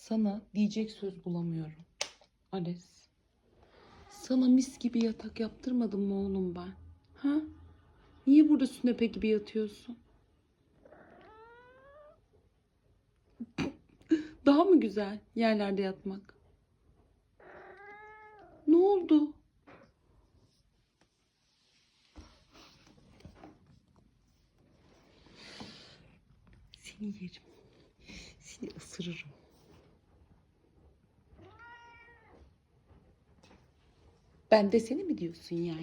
Sana diyecek söz bulamıyorum. Ales. Sana mis gibi yatak yaptırmadım mı oğlum ben? Ha? Niye burada sünepe gibi yatıyorsun? Daha mı güzel yerlerde yatmak? Ne oldu? Seni yerim. Seni ısırırım. Ben de seni mi diyorsun yani?